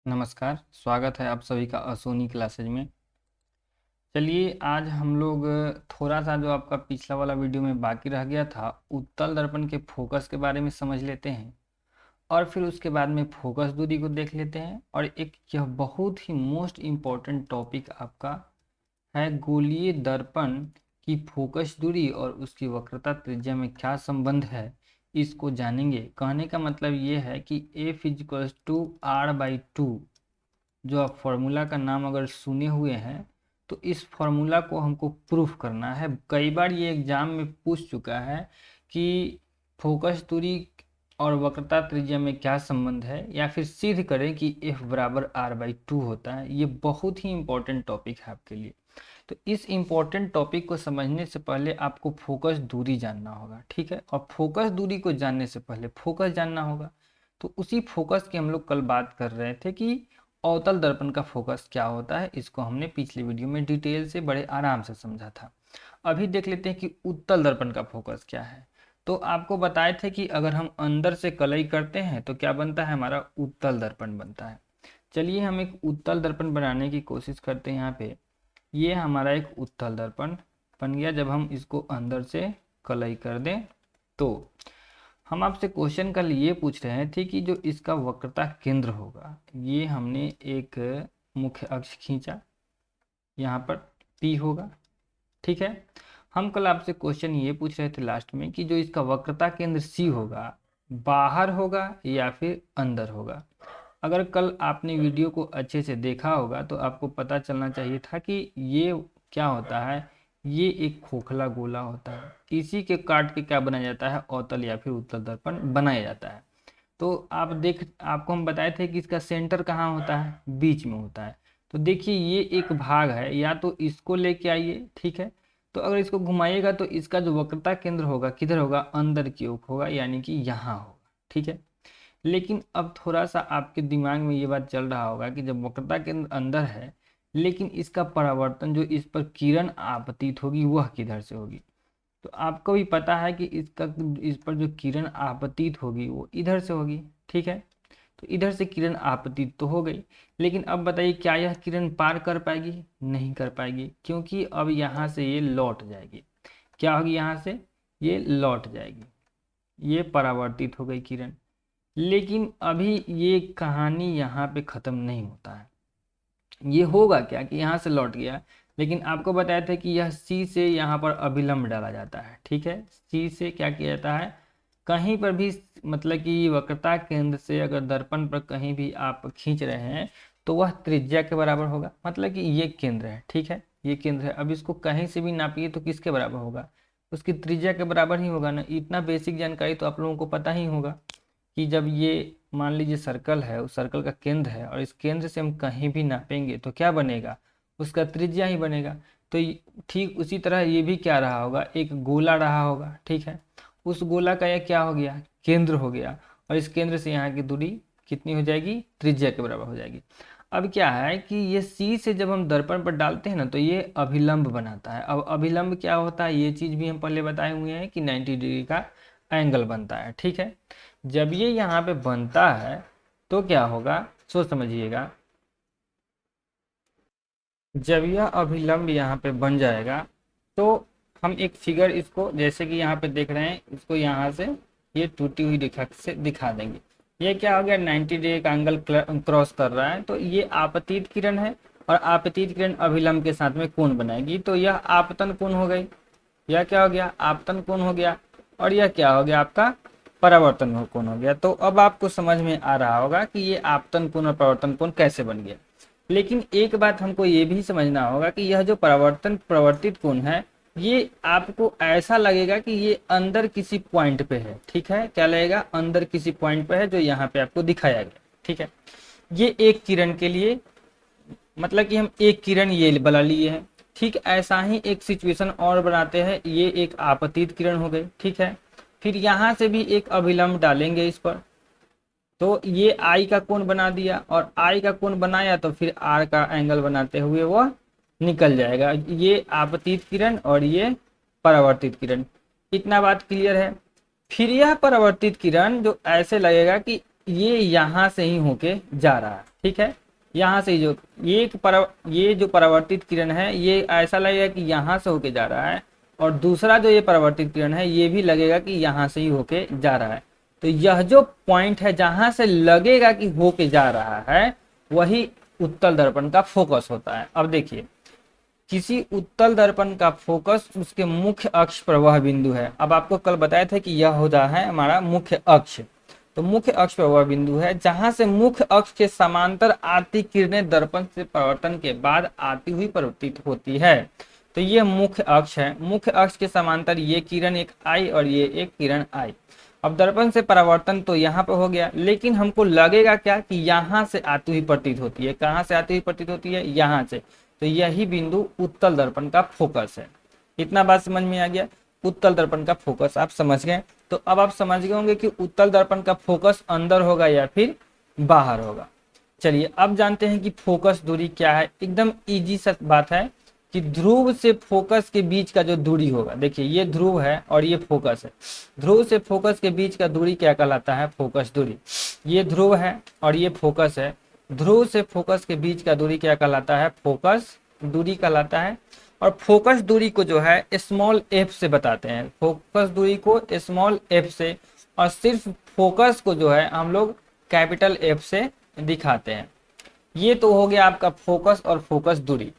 नमस्कार, स्वागत है आप सभी का असोनी क्लासेज में। चलिए आज हम लोग थोड़ा सा जो आपका पिछला वाला वीडियो में बाकी रह गया था उत्तल दर्पण के फोकस के बारे में समझ लेते हैं और फिर उसके बाद में फोकस दूरी को देख लेते हैं। और एक यह बहुत ही मोस्ट इम्पॉर्टेंट टॉपिक आपका है गोलीय दर्पण की फोकस दूरी और उसकी वक्रता त्रिज्या में क्या संबंध है, इसको जानेंगे। कहने का मतलब ये है कि F इक्वल्स टू R/2, जो आप फॉर्मूला का नाम अगर सुने हुए हैं तो इस फॉर्मूला को हमको प्रूफ करना है। कई बार ये एग्जाम में पूछ चुका है कि फोकस दूरी और वक्रता त्रिज्या में क्या संबंध है, या फिर सिद्ध करें कि F बराबर R/2 होता है। ये बहुत ही इंपॉर्टेंट टॉपिक है आपके लिए। तो इस इम्पोर्टेंट टॉपिक को समझने से पहले आपको फोकस दूरी जानना होगा, ठीक है। और फोकस दूरी को जानने से पहले फोकस जानना होगा। तो उसी फोकस की हम लोग कल बात कर रहे थे कि अवतल दर्पण का फोकस क्या होता है। इसको हमने पिछले वीडियो में डिटेल से बड़े आराम से समझा था। अभी देख लेते हैं कि उत्तल दर्पण का फोकस क्या है। तो आपको बताए थे कि अगर हम अंदर से कलई करते हैं तो क्या बनता है, हमारा उत्तल दर्पण बनता है। चलिए हम एक उत्तल दर्पण बनाने की कोशिश करते हैं। यहाँ पे ये हमारा एक उत्तल दर्पण बन गया। जब हम इसको अंदर से कलई कर दें तो हम आपसे क्वेश्चन कल ये पूछ रहे थे कि जो इसका वक्रता केंद्र होगा, ये हमने एक मुख्य अक्ष खींचा, यहाँ पर P होगा, ठीक है। हम कल आपसे क्वेश्चन ये पूछ रहे थे लास्ट में कि जो इसका वक्रता केंद्र C होगा, बाहर होगा या फिर अंदर होगा। अगर कल आपने वीडियो को अच्छे से देखा होगा तो आपको पता चलना चाहिए था कि ये क्या होता है, ये एक खोखला गोला होता है। इसी के काट के क्या बनाया जाता है, अवतल या फिर उत्तल दर्पण बनाया जाता है। तो आपको हम बताए थे कि इसका सेंटर कहाँ होता है, बीच में होता है। तो देखिए ये एक भाग है, या तो इसको लेके आइए, ठीक है। तो अगर इसको घुमाइएगा तो इसका जो वक्रता केंद्र होगा किधर होगा, अंदर की ओर होगा, यानी कि यहाँ होगा, ठीक है। लेकिन अब थोड़ा सा आपके दिमाग में ये बात चल रहा होगा कि जब वक्रता केंद्र अंदर है लेकिन इसका परावर्तन जो इस पर किरण आपतित होगी वह किधर से होगी। तो आपको भी पता है कि इस पर जो किरण आपतित होगी वो इधर से होगी, ठीक है। तो इधर से किरण आपतित तो हो गई, लेकिन अब बताइए क्या यह किरण पार कर पाएगी, नहीं कर पाएगी, क्योंकि अब यहाँ से ये लौट जाएगी। क्या होगी, यहाँ से ये लौट जाएगी, ये परावर्तित हो गई किरण। लेकिन अभी ये कहानी यहाँ पे ख़त्म नहीं होता है। ये होगा क्या कि यहाँ से लौट गया, लेकिन आपको बताया था कि यह सी से यहाँ पर अभिलंब डाला जाता है, ठीक है। सी से क्या किया जाता है, कहीं पर भी, मतलब कि वक्रता केंद्र से अगर दर्पण पर कहीं भी आप खींच रहे हैं तो वह त्रिज्या के बराबर होगा। मतलब कि ये केंद्र है, ठीक है, ये केंद्र है। अब इसको कहीं से भी नापिए तो किसके बराबर होगा, उसकी त्रिज्या के बराबर ही होगा ना। इतना बेसिक जानकारी तो आप लोगों को पता ही होगा कि जब ये मान लीजिए सर्कल है, उस सर्कल का केंद्र है और इस केंद्र से हम कहीं भी नापेंगे तो क्या बनेगा, उसका त्रिज्या ही बनेगा। तो ठीक उसी तरह ये भी क्या रहा होगा, एक गोला रहा होगा, ठीक है। उस गोला का यह क्या हो गया, केंद्र हो गया, और इस केंद्र से यहाँ की दूरी कितनी हो जाएगी, त्रिज्या के बराबर हो जाएगी। अब क्या है कि ये सी से जब हम दर्पण पर डालते हैं ना तो ये अभिलंब बनाता है। अब अभिलंब क्या होता है, ये चीज़ भी हम पहले बताए हुए हैं कि 90 डिग्री का एंगल बनता है, ठीक है। जब ये यहाँ पे बनता है तो क्या होगा, सोच समझिएगा। जब यह अभिलंब यहाँ पे बन जाएगा तो हम एक फिगर इसको, जैसे कि यहाँ पे देख रहे हैं, इसको यहाँ से ये टूटी हुई रेखा से दिखा देंगे। ये क्या हो गया, 90 डिग्री का एंगल क्रॉस कर रहा है, तो ये आपतित किरण है और आपतित किरण अभिलंब के साथ में कोण बनाएगी, तो यह आपतन कोण हो गई। यह क्या हो गया, आपतन कोण हो गया। और यह क्या हो गया, आपका परावर्तन कोण हो गया। तो अब आपको समझ में आ रहा होगा कि ये आपतन कोण और परावर्तन कोण कैसे बन गया। लेकिन एक बात हमको ये भी समझना होगा कि यह जो प्रवर्तित कोण है, ये आपको ऐसा लगेगा कि ये अंदर किसी पॉइंट पे है, ठीक है। क्या लगेगा, अंदर किसी पॉइंट पे है, जो यहाँ पे आपको दिखाया गया, ठीक है। ये एक किरण के लिए, मतलब कि हम एक किरण ये बना लिए हैं, ठीक। ऐसा ही एक सिचुएशन और बनाते हैं, ये एक आपतित किरण हो गई, ठीक है। फिर यहाँ से भी एक अभिलंब डालेंगे इस पर, तो ये आई का कोण बना दिया, और आई का कोण बनाया तो फिर आर का एंगल बनाते हुए वह निकल जाएगा। ये आपतित किरण और ये परावर्तित किरण, इतना बात क्लियर है। फिर यह परावर्तित किरण जो ऐसे लगेगा कि ये यहाँ से ही होके जा रहा है, ठीक है। यहाँ से जो ये जो परावर्तित किरण है ये ऐसा लगेगा कि यहाँ से होके जा रहा है, और दूसरा जो ये परावर्तित किरण है ये भी लगेगा कि यहाँ से ही होके जा रहा है। तो यह जो पॉइंट है जहाँ से लगेगा कि होके जा रहा है वही उत्तल दर्पण का फोकस होता है। अब देखिए, किसी उत्तल दर्पण का फोकस उसके मुख्य अक्ष पर वह बिंदु है। अब आपको कल बताया था कि यह होता है हमारा मुख्य अक्ष। तो मुख्य अक्ष पर वह बिंदु है जहां से मुख्य अक्ष के समांतर आती किरणें दर्पण से परावर्तन के बाद आती हुई परावर्तित होती है। तो ये मुख्य अक्ष है, मुख्य अक्ष के समांतर ये किरण एक आई और ये एक किरण आई। अब दर्पण से परावर्तन तो यहाँ पर हो गया, लेकिन हमको लगेगा क्या कि यहाँ से आती हुई प्रतीत होती है। कहाँ से आती हुई प्रतीत होती है? यहाँ से। तो यही बिंदु उत्तल दर्पण का फोकस है। इतना बात समझ में आ गया? उत्तल दर्पण का फोकस आप समझ गए। तो अब आप समझ गए होंगे कि उत्तल दर्पण का फोकस अंदर होगा या फिर बाहर होगा। चलिए अब जानते हैं कि फोकस दूरी क्या है। एकदम इजी सा बात है कि ध्रुव से फोकस के बीच का जो दूरी होगा, देखिए ये ध्रुव है और ये फोकस है। ध्रुव से फोकस के बीच का दूरी क्या कहलाता है? फोकस दूरी। ये ध्रुव है और ये फोकस है। ध्रुव से फोकस के बीच का दूरी क्या कहलाता है? फोकस दूरी कहलाता है। और फोकस दूरी को जो है स्मॉल एफ से बताते हैं। फोकस दूरी को स्मॉल एफ से, और सिर्फ फोकस को जो है हम लोग कैपिटल एफ से दिखाते हैं। ये तो हो गया आपका फोकस और फोकस दूरी।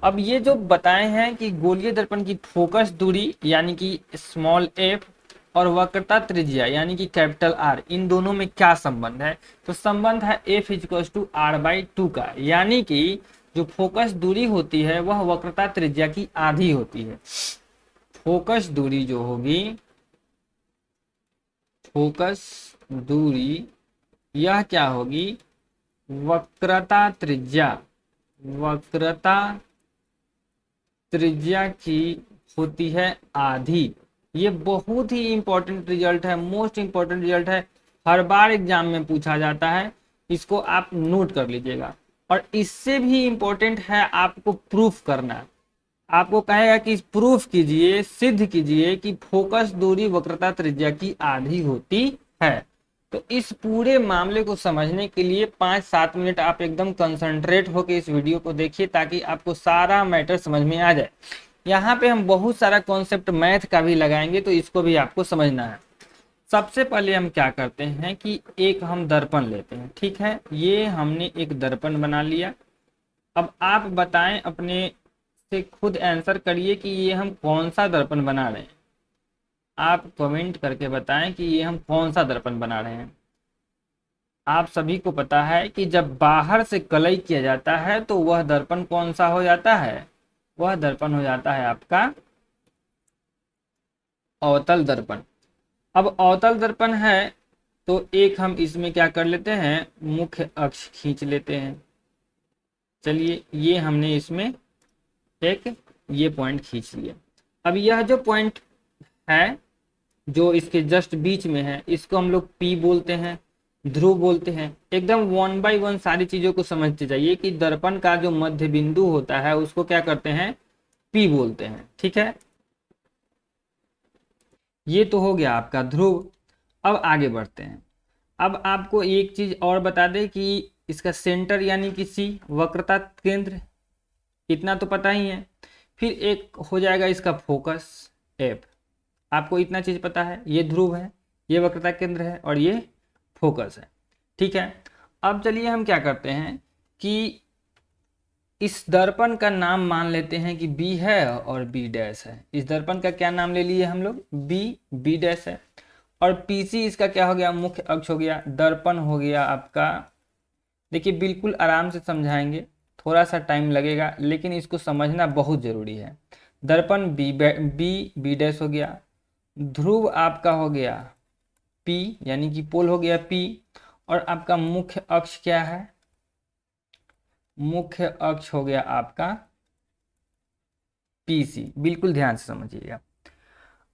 अब ये जो बताए हैं कि गोलीय दर्पण की फोकस दूरी यानी कि स्मॉल एफ और वक्रता त्रिज्या यानी कि कैपिटल आर, इन दोनों में क्या संबंध है? तो संबंध है F equals to R by 2 का, यानी कि जो फोकस दूरी होती है वह वक्रता त्रिज्या की आधी होती है। फोकस दूरी जो होगी, फोकस दूरी यह क्या होगी? वक्रता त्रिज्या, वक्रता त्रिज्या की होती है आधी। ये बहुत ही इंपॉर्टेंट रिजल्ट है, मोस्ट इंपॉर्टेंट रिजल्ट है, हर बार एग्जाम में पूछा जाता है। इसको आप नोट कर लीजिएगा। और इससे भी इंपॉर्टेंट है आपको प्रूफ करना। आपको कहेगा कि प्रूफ कीजिए, सिद्ध कीजिए कि फोकस दूरी वक्रता त्रिज्या की आधी होती है। तो इस पूरे मामले को समझने के लिए 5-7 मिनट आप एकदम कंसंट्रेट होकर इस वीडियो को देखिए, ताकि आपको सारा मैटर समझ में आ जाए। यहाँ पे हम बहुत सारा कॉन्सेप्ट मैथ का भी लगाएंगे, तो इसको भी आपको समझना है। सबसे पहले हम क्या करते हैं कि एक हम दर्पण लेते हैं, ठीक है। ये हमने एक दर्पण बना लिया। अब आप बताएं, अपने से खुद आंसर करिए कि ये हम कौन सा दर्पण बना रहे हैं। आप कमेंट करके बताएं कि ये हम कौन सा दर्पण बना रहे हैं। आप सभी को पता है कि जब बाहर से कलई किया जाता है तो वह दर्पण कौन सा हो जाता है? वह दर्पण हो जाता है आपका अवतल दर्पण। अब अवतल दर्पण है तो एक हम इसमें क्या कर लेते हैं, मुख्य अक्ष खींच लेते हैं। चलिए ये हमने इसमें एक ये पॉइंट खींच लिया। अब यह जो पॉइंट है जो इसके जस्ट बीच में है, इसको हम लोग P बोलते हैं, ध्रुव बोलते हैं। एकदम 1 बाय 1 सारी चीजों को समझते जाइए कि दर्पण का जो मध्य बिंदु होता है उसको क्या करते हैं? P बोलते हैं, ठीक है। ये तो हो गया आपका ध्रुव। अब आगे बढ़ते हैं। अब आपको एक चीज और बता दें कि इसका सेंटर यानी कि C, वक्रता केंद्र, इतना तो पता ही है। फिर एक हो जाएगा इसका फोकस F। आपको इतना चीज पता है, ये ध्रुव है, ये वक्रता केंद्र है और ये फोकस है, ठीक है। अब चलिए हम क्या करते हैं कि इस दर्पण का नाम मान लेते हैं कि B है और B डैश है। इस दर्पण का क्या नाम ले लिए हम लोग? B डैश है। और PC इसका क्या हो गया? मुख्य अक्ष हो गया। दर्पण हो गया आपका, देखिए बिल्कुल आराम से समझाएंगे, थोड़ा सा टाइम लगेगा लेकिन इसको समझना बहुत जरूरी है। दर्पण B डैश हो गया। ध्रुव आपका हो गया P यानी कि पोल हो गया P। और आपका मुख्य अक्ष क्या है? मुख्य अक्ष हो गया आपका PC। बिल्कुल ध्यान से समझिएगा।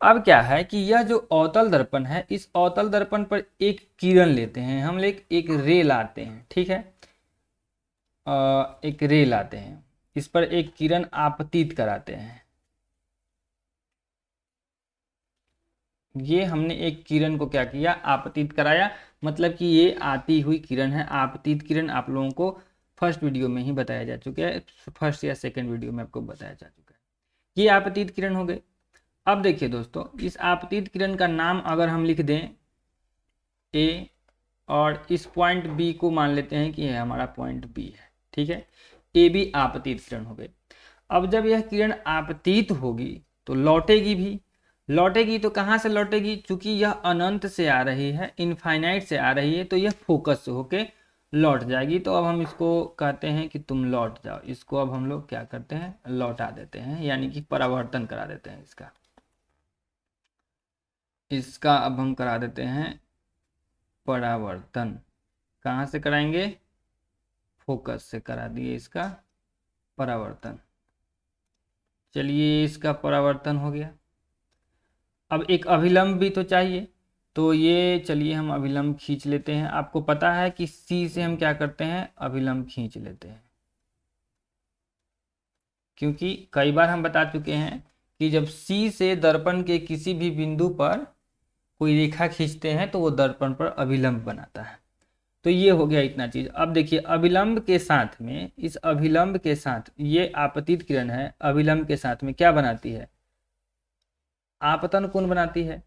अब क्या है कि यह जो अवतल दर्पण है, इस अवतल दर्पण पर एक किरण लेते हैं हम लोग, एक रे लाते हैं, ठीक है। एक रे लाते हैं, इस पर एक किरण आपतित कराते हैं। ये हमने एक किरण को क्या किया, आपतित कराया, मतलब कि ये आती हुई किरण है। आपतित किरण आप लोगों को फर्स्ट वीडियो में ही बताया जा चुका है, फर्स्ट या सेकंड वीडियो में आपको बताया जा चुका है। ये आपतित किरण हो गई। अब देखिए दोस्तों, इस आपतित किरण का नाम अगर हम लिख दें ए, और इस पॉइंट बी को मान लेते हैं कि यह हमारा पॉइंट बी है, ठीक है। ए बी आपतित किरण हो गई। अब जब यह किरण आपतित होगी तो लौटेगी भी। लौटेगी तो कहाँ से लौटेगी, चूंकि यह अनंत से आ रही है, इनफाइनाइट से आ रही है, तो यह फोकस से होके लौट जाएगी। तो अब हम इसको कहते हैं कि तुम लौट जाओ। इसको अब हम लोग क्या करते हैं, लौटा देते हैं, यानी कि परावर्तन करा देते हैं इसका अब हम करा देते हैं परावर्तन। कहाँ से कराएंगे, फोकस से करा दिए इसका परावर्तन। चलिए इसका परावर्तन हो गया। अब एक अभिलंब भी तो चाहिए, तो ये चलिए हम अभिलंब खींच लेते हैं। आपको पता है कि सी से हम क्या करते हैं, अभिलंब खींच लेते हैं, क्योंकि कई बार हम बता चुके हैं कि जब सी से दर्पण के किसी भी बिंदु पर कोई रेखा खींचते हैं तो वो दर्पण पर अभिलंब बनाता है। तो ये हो गया इतना चीज। अब देखिए अभिलंब के साथ में, इस अभिलंब के साथ, ये आपतित किरण है, अभिलंब के साथ में क्या बनाती है, आपतन कोण बनाती है।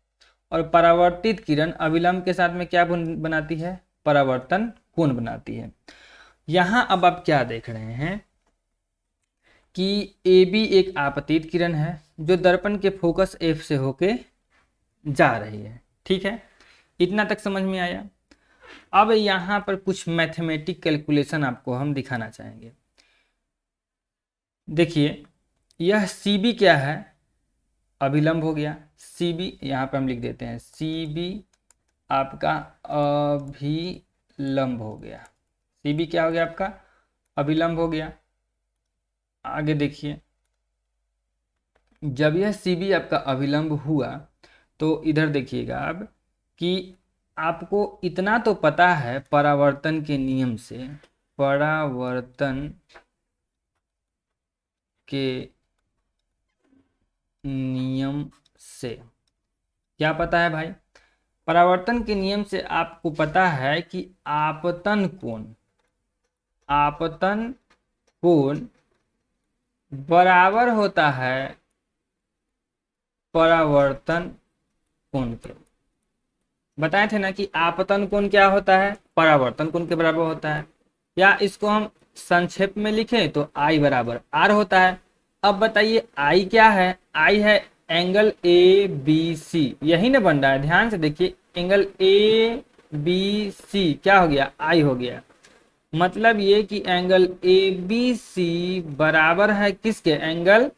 और परावर्तित किरण अभिलंब के साथ में क्या बनाती है, परावर्तन कोण बनाती है। यहां अब आप क्या देख रहे हैं कि ए बी एक आपतित किरण है जो दर्पण के फोकस एफ से होके जा रही है, ठीक है। इतना तक समझ में आया। अब यहां पर कुछ मैथमेटिक कैलकुलेशन आपको हम दिखाना चाहेंगे। देखिए यह सी बी क्या है, अभिलंब हो गया। सी बी यहाँ पर हम लिख देते हैं, सी बी आपका अभिलंब हो गया। सी बी क्या हो गया आपका, अभिलंब हो गया। आगे देखिए, जब यह सी बी आपका अभिलंब हुआ तो इधर देखिएगा अब कि आपको इतना तो पता है परावर्तन के नियम से, परावर्तन के नियम से क्या पता है भाई, परावर्तन के नियम से आपको पता है कि आपतन कोण बराबर होता है परावर्तन कोण के। बताए थे ना कि आपतन कोण क्या होता है, परावर्तन कोण के बराबर होता है। या इसको हम संक्षेप में लिखें तो आई बराबर आर होता है। अब बताइए आई क्या है, आई है एंगल ए बी सी, यही ना बन रहा है, ध्यान से देखिए, एंगल ए बी सी क्या हो गया, आई हो गया। मतलब ये कि एंगल ए बी सी बराबर है किसके, एंगल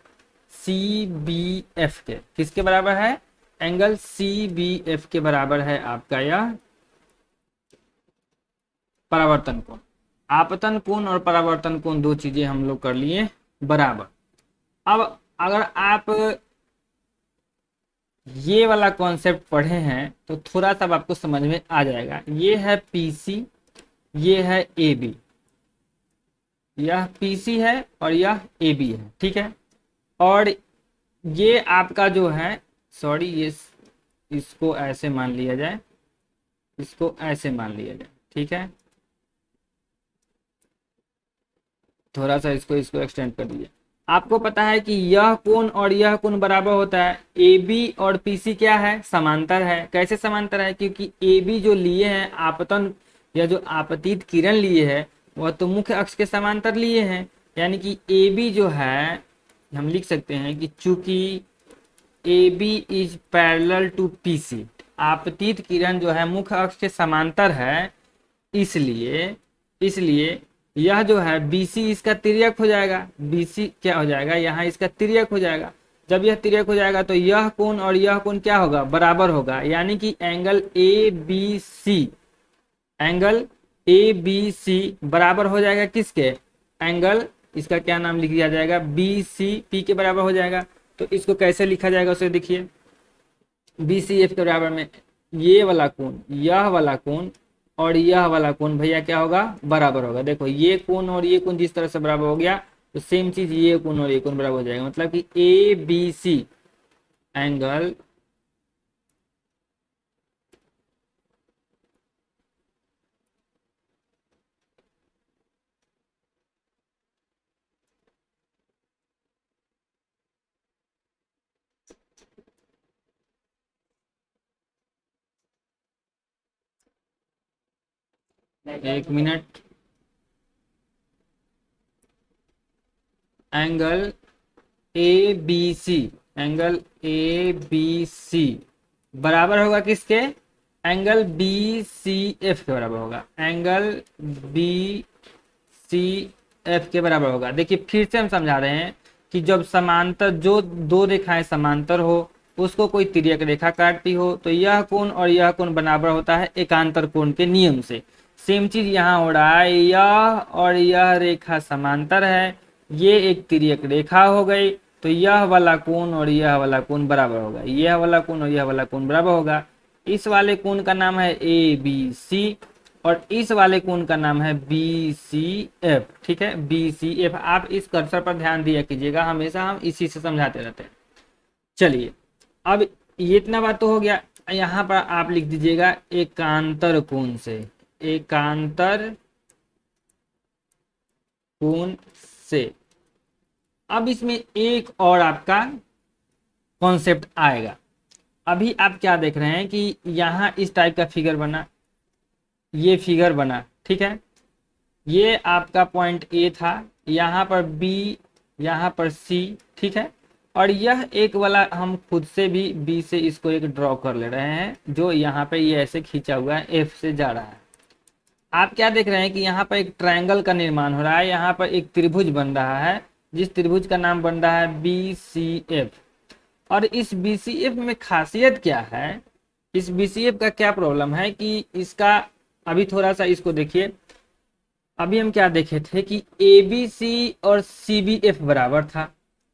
सी बी एफ के। किसके बराबर है, एंगल सी बी एफ के बराबर है आपका यह परावर्तन कोण। आपतन कोण और परावर्तन कोण दो चीजें हम लोग कर लिए बराबर। अब अगर आप ये वाला कॉन्सेप्ट पढ़े हैं तो थोड़ा सा आपको समझ में आ जाएगा। ये है पीसी, ये है ए बी, यह पीसी है और यह ए बी है, ठीक है। और ये आपका जो है, सॉरी, ये इसको ऐसे मान लिया जाए, इसको ऐसे मान लिया जाए, ठीक है। थोड़ा सा इसको एक्सटेंड कर दीजिए। आपको पता है कि यह कोण और यह कोण बराबर होता है। ए बी और पीसी क्या है, समांतर है। कैसे समांतर है, क्योंकि ए बी जो लिए हैं आपतन या जो आपतित किरण लिए है वह तो मुख्य अक्ष के समांतर लिए हैं। यानी कि ए बी जो है, हम लिख सकते हैं कि चूंकि A B is parallel to PC, आपतित किरण जो है मुख्य अक्ष के समांतर है, इसलिए यह जो है BC इसका तिर्यक हो जाएगा। BC क्या हो जाएगा, यहाँ इसका तिर्यक हो जाएगा। जब यह तिर्यक हो जाएगा तो यह कोण और यह कोण क्या होगा, बराबर होगा। यानी कि एंगल ABC बराबर हो जाएगा किसके, एंगल, इसका क्या नाम लिख दिया जाएगा, BCP के बराबर हो जाएगा। तो इसको कैसे लिखा जाएगा उसे देखिए, BCF के बराबर में ये वाला कोण, यह वाला कोण और यह वाला कोण भैया क्या होगा, बराबर होगा। देखो ये कोण और ये कोण जिस तरह से बराबर हो गया तो सेम चीज ये कोण और ये कोण बराबर हो जाएगा। मतलब कि ABC एंगल एक minute. Angle A B C, angle A B C बराबर होगा किसके? एंगल बी सी एफ के बराबर होगा। एंगल बी सी एफ के बराबर होगा। देखिए फिर से हम समझा रहे हैं कि जब समांतर, जो दो रेखाएं समांतर हो, उसको कोई तिर्यक रेखा काटती हो, तो यह कोण और यह कोण बराबर होता है एकांतर कोण के नियम से। सेम चीज यहाँ हो रहा है, यह और यह रेखा समांतर है, ये एक तिर्यक रेखा हो गई, तो यह वाला कोण और यह वाला कोण बराबर होगा, यह वाला कोण और यह वाला कोण बराबर होगा। इस वाले कोण का नाम है ए बी सी और इस वाले कोण का नाम है बी सी एफ। ठीक है, बी सी एफ। आप इस कर्सर पर ध्यान दिया कीजिएगा, हमेशा हम इसी से समझाते रहते हैं। चलिए, अब ये इतना बात तो हो गया। यहाँ पर आप लिख दीजिएगा एकांतर कोण से, एकांतर कोण से। अब इसमें एक और आपका कॉन्सेप्ट आएगा। अभी आप क्या देख रहे हैं कि यहाँ इस टाइप का फिगर बना, ये फिगर बना, ठीक है, ये आपका पॉइंट ए था, यहाँ पर बी, यहाँ पर सी, ठीक है, और यह एक वाला हम खुद से भी बी से इसको एक ड्रॉ कर ले रहे हैं, जो यहाँ पे ये ऐसे खींचा हुआ है, एफ से जा रहा है। आप क्या देख रहे हैं कि यहाँ पर एक ट्रायंगल का निर्माण हो रहा है, यहाँ पर एक त्रिभुज बन रहा है, जिस त्रिभुज का नाम बन रहा है बी सी एफ। और इस बी सी एफ में खासियत क्या है, इस बी सी एफ का क्या प्रॉब्लम है कि इसका, अभी थोड़ा सा इसको देखिए, अभी हम क्या देखे थे कि ए बी सी और सी बी एफ बराबर था,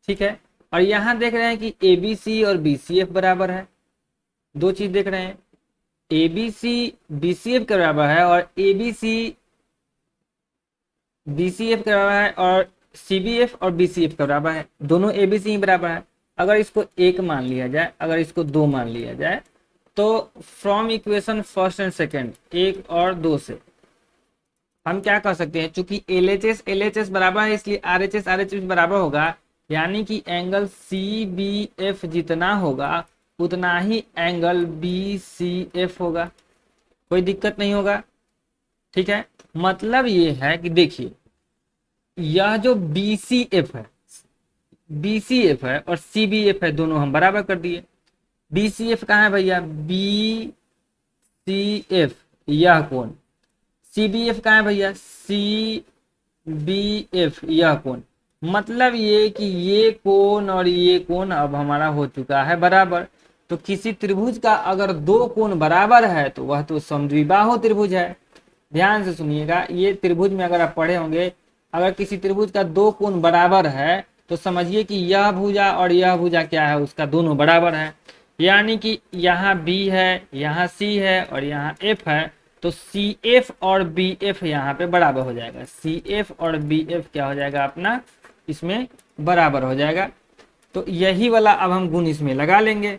ठीक है, और यहाँ देख रहे हैं कि ए बी सी और बी सी एफ बराबर है। दो चीज देख रहे हैं, A B C B C F के बराबर है और A B C B C F के बराबर है और सी बी एफ और बी सी एफ के बराबर है, दोनों ए बी सी ही बराबर है। अगर इसको एक मान लिया जाए, अगर इसको दो मान लिया जाए, तो from equation first and second, एक और दो से हम क्या कर सकते हैं, चूंकि एल एच एस बराबर है इसलिए आर एच एस बराबर होगा, यानी कि एंगल सी बी एफ जितना होगा उतना ही एंगल बी सी एफ होगा, कोई दिक्कत नहीं होगा। ठीक है, मतलब ये है कि देखिए, यह जो बी सी एफ है, बी सी एफ है और सी बी एफ है, दोनों हम बराबर कर दिए। बी सी एफ कहाँ है भैया, बी सी एफ, यह कोण। सी बी एफ कहाँ है भैया, सी बी एफ, यह कोण। मतलब ये कि ये कोण और ये कोण अब हमारा हो चुका है बराबर। तो किसी त्रिभुज का अगर दो कोण बराबर है तो वह तो समद्विबाहु त्रिभुज है। ध्यान से सुनिएगा, ये त्रिभुज में अगर आप पढ़े होंगे, अगर किसी त्रिभुज का दो कोण बराबर है तो समझिए कि यह भुजा और यह भुजा क्या है, उसका दोनों बराबर है। यानी कि यहाँ बी है, यहाँ सी है और यहाँ एफ है, तो सी एफ और बी एफ यहाँ पे बराबर हो जाएगा। सी एफ और बी एफ क्या हो जाएगा अपना, इसमें बराबर हो जाएगा। तो यही वाला अब हम गुण इसमें लगा लेंगे,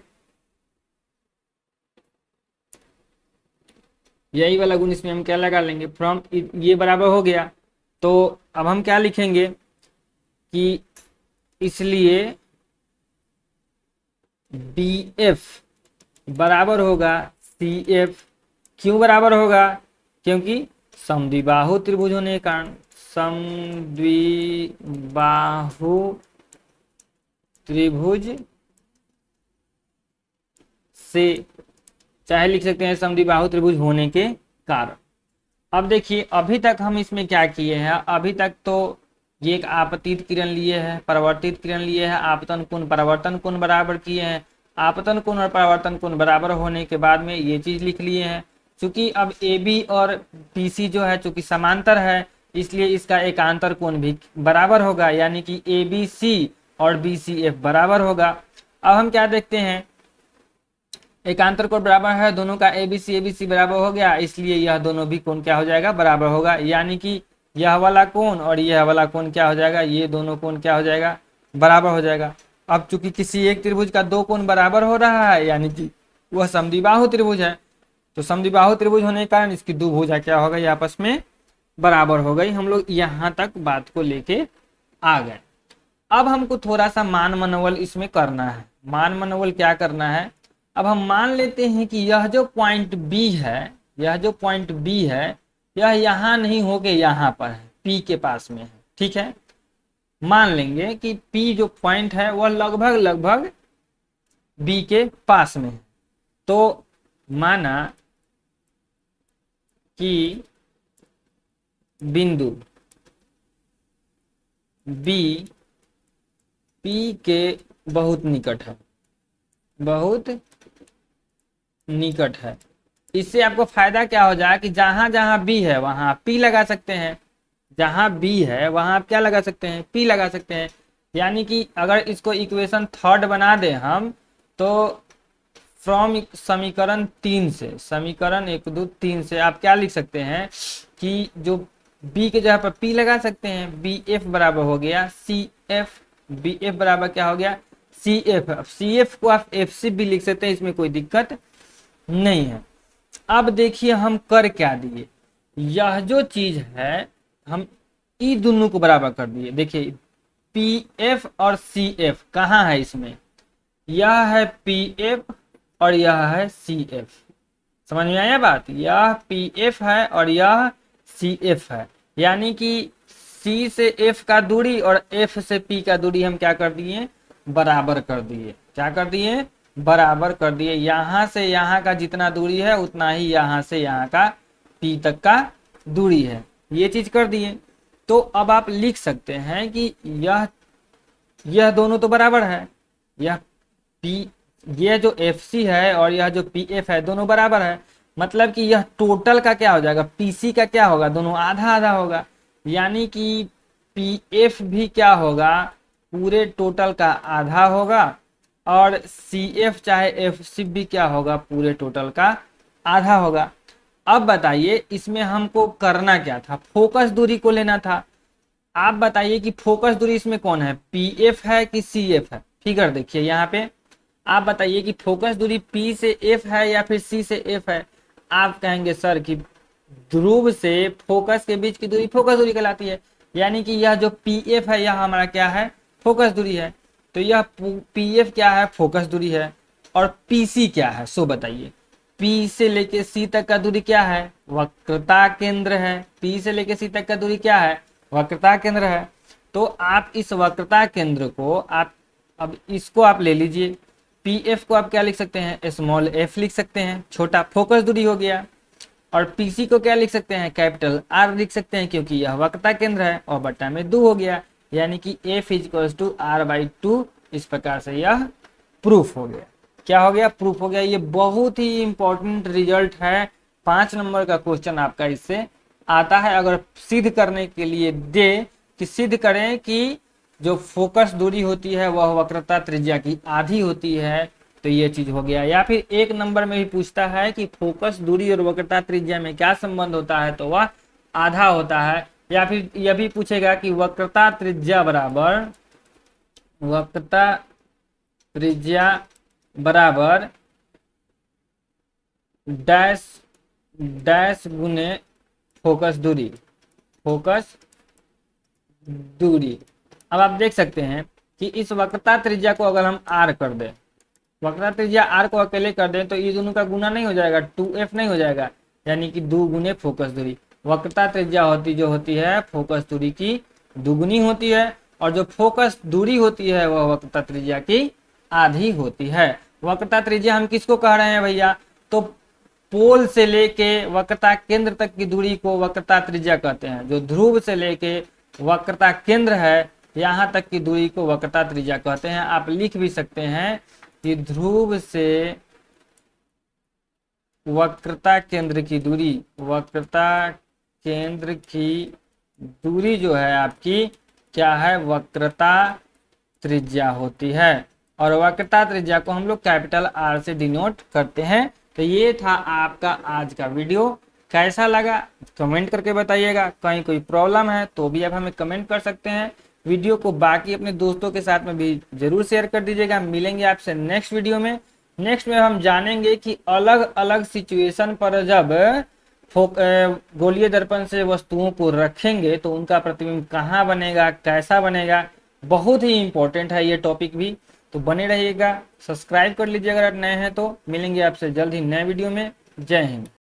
यही वाला गुण इसमें हम क्या लगा लेंगे, फ्रॉम, ये बराबर हो गया। तो अब हम क्या लिखेंगे कि इसलिए बी एफ बराबर होगा सी एफ। क्यों बराबर होगा, क्योंकि समद्विबाहु त्रिभुज होने के कारण, समद्विबाहु त्रिभुज से, चाहे लिख सकते हैं समद्विबाहु त्रिभुज होने के कारण। अब देखिए, अभी तक हम इसमें क्या किए हैं, अभी तक तो ये एक आपतित किरण लिए हैं, परावर्तित किरण लिए हैं, आपतन कोण परावर्तन कोण बराबर किए हैं। आपतन कोण और परावर्तन कोण बराबर होने के बाद में ये चीज लिख लिए हैं। चूंकि अब ए बी और बी सी जो है चूंकि समांतर है, इसलिए इसका एकांतर कोण भी बराबर होगा, यानी कि ए बी सी और बी सी एफ बराबर होगा। अब हम क्या देखते हैं, एकांतर कोण बराबर है, दोनों का ए बी सी बराबर हो गया, इसलिए यह दोनों भी कोण क्या हो जाएगा, बराबर होगा। यानी कि यह वाला कोण और यह वाला कोण क्या हो जाएगा, ये दोनों कोण क्या हो जाएगा, बराबर हो जाएगा। अब चूंकि किसी एक त्रिभुज का दो कोण बराबर हो रहा है, यानी कि वह समद्विबाहु त्रिभुज है, तो समद्विबाहु त्रिभुज होने के कारण इसकी दो भुजा क्या हो गई, आपस में बराबर हो गई। हम लोग यहाँ तक बात को लेके आ गए। अब हमको थोड़ा सा मान मनोवल इसमें करना है। मान मनोवल क्या करना है, अब हम मान लेते हैं कि यह जो पॉइंट बी है, यह जो पॉइंट बी है, यह यहाँ नहीं होके यहाँ पर है, P के पास में है। ठीक है, मान लेंगे कि P जो पॉइंट है वह लगभग लगभग B के पास में है। तो माना कि बिंदु B P के बहुत निकट है, बहुत निकट है। इससे आपको फायदा क्या हो जाए कि जहां जहां B है वहां P लगा सकते हैं, जहां B है वहां आप क्या लगा सकते हैं, P लगा सकते हैं। यानी कि अगर इसको इक्वेशन थर्ड बना दें हम, तो फ्रॉम समीकरण 3 से, समीकरण 1 2 3 से आप क्या लिख सकते हैं कि जो B के जगह पर P लगा सकते हैं, BF बराबर हो गया CF, BF बराबर क्या हो गया CF। अब CF को आप FC भी लिख सकते हैं, इसमें कोई दिक्कत नहीं है। अब देखिए हम कर क्या दिए, यह जो चीज है हम ई दोनों को बराबर कर दिए। देखिए PF और CF कहाँ है इसमें, यह है PF और यह है CF। समझ में आया बात, यह PF है और यह CF है। यानी कि C से F का दूरी और F से P का दूरी हम क्या कर दिए, बराबर कर दिए। क्या कर दिए, बराबर कर दिए। यहाँ से यहाँ का जितना दूरी है उतना ही यहाँ से यहाँ का P तक का दूरी है, ये चीज कर दिए। तो अब आप लिख सकते हैं कि यह दोनों तो बराबर है, यह P, ये जो FC है और यह जो PF है दोनों बराबर है। मतलब कि यह टोटल का क्या हो जाएगा, PC का क्या होगा, दोनों आधा आधा होगा। यानी कि PF भी क्या होगा, पूरे टोटल का आधा होगा, और CF चाहे FC भी क्या होगा, पूरे टोटल का आधा होगा। अब बताइए इसमें हमको करना क्या था, फोकस दूरी को लेना था। आप बताइए कि फोकस दूरी इसमें कौन है, PF है कि CF है। फिगर देखिए यहाँ पे, आप बताइए कि फोकस दूरी P से F है या फिर C से F है। आप कहेंगे सर कि ध्रुव से फोकस के बीच की दूरी फोकस दूरी कहलाती है। यानी कि यह जो PF है यह हमारा क्या है, फोकस दूरी है। तो यह PF क्या है, फोकस दूरी है। और PC क्या है, सो बताइए। P से लेके C तक का दूरी क्या है, वक्रता केंद्र है। P से लेके C तक का दूरी क्या है, वक्रता केंद्र है। तो आप इस वक्रता केंद्र को आप, अब इसको आप ले लीजिए, PF को आप क्या लिख सकते हैं, स्मॉल f लिख सकते हैं, छोटा फोकस दूरी हो गया। और PC को क्या लिख सकते हैं, कैपिटल R लिख सकते हैं, क्योंकि यह वक्रता केंद्र है, और बट्टा में 2 हो गया। यानी कि F = R/2। इस प्रकार से यह प्रूफ हो गया। क्या हो गया, प्रूफ हो गया। ये बहुत ही इंपॉर्टेंट रिजल्ट है, 5 नंबर का क्वेश्चन आपका इससे आता है। अगर सिद्ध करने के लिए दे कि सिद्ध करें कि जो फोकस दूरी होती है वह वक्रता त्रिज्या की आधी होती है, तो ये चीज हो गया। या फिर 1 नंबर में भी पूछता है कि फोकस दूरी और वक्रता त्रिज्या में क्या संबंध होता है, तो वह आधा होता है। या फिर यह भी पूछेगा कि वक्रता त्रिज्या बराबर डैश डैश गुने फोकस दूरी, फोकस दूरी। अब आप देख सकते हैं कि इस वक्रता त्रिज्या को अगर हम R कर दें, वक्रता त्रिज्या R को अकेले कर दें, तो ये दोनों का गुना नहीं हो जाएगा, 2F नहीं हो जाएगा। यानी कि 2 गुने फोकस दूरी। वक्रता त्रिज्या होती है फोकस दूरी की दुगुनी होती है, और जो फोकस दूरी होती है वह वक्रता त्रिज्या की आधी होती है। वक्रता त्रिज्या हम किसको कह रहे हैं भैया, तो पोल से लेके वक्रता केंद्र तक की दूरी को वक्रता त्रिज्या कहते हैं। जो ध्रुव से लेके वक्रता केंद्र है यहाँ तक की दूरी को वक्रता त्रिज्या कहते हैं। आप लिख भी सकते हैं कि ध्रुव से वक्रता केंद्र की दूरी, वक्रता केंद्र की दूरी जो है आपकी क्या है, वक्रता त्रिज्या होती है। और वक्रता त्रिज्या को हम लोग कैपिटल R से डिनोट करते हैं। तो ये था आपका आज का वीडियो, कैसा लगा कमेंट करके बताइएगा। कहीं कोई प्रॉब्लम है तो भी आप हमें कमेंट कर सकते हैं। वीडियो को बाकी अपने दोस्तों के साथ में भी जरूर शेयर कर दीजिएगा। मिलेंगे आपसे नेक्स्ट वीडियो में। नेक्स्ट में हम जानेंगे कि अलग अलग सिचुएशन पर जब गोलीय दर्पण से वस्तुओं को रखेंगे तो उनका प्रतिबिंब कहाँ बनेगा, कैसा बनेगा। बहुत ही इंपॉर्टेंट है ये टॉपिक भी, तो बने रहिएगा। सब्सक्राइब कर लीजिए अगर आप नए हैं तो। मिलेंगे आपसे जल्द ही नए वीडियो में। जय हिंद।